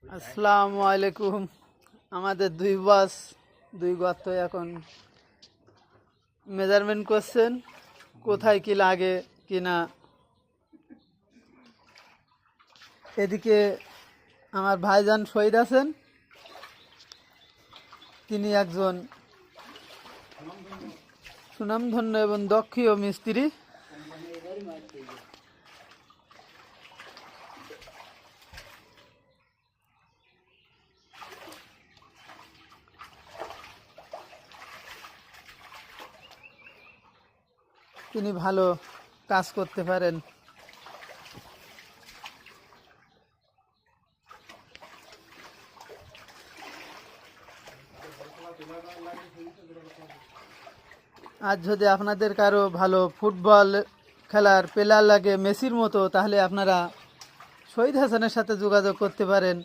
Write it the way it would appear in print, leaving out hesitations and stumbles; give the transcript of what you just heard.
আসসালামু আলাইকুম। আমাদের দুই গর্ত এখন মেজারমেন্ট করছেন, কোথায় কি লাগে কি না। এদিকে আমার ভাইজান শহীদ আছেন, তিনি একজন সুনামধন্য এবং দক্ষ মিস্ত্রি। তিনি ভালো কাজ করতে পারেন। আজ যদি আপনাদের কারো ভালো ফুটবল খেলার প্লেয়ার লাগে মেসির মতো, তাহলে আপনারা শহীদ হাসানের সাথে যোগাযোগ করতে পারেন।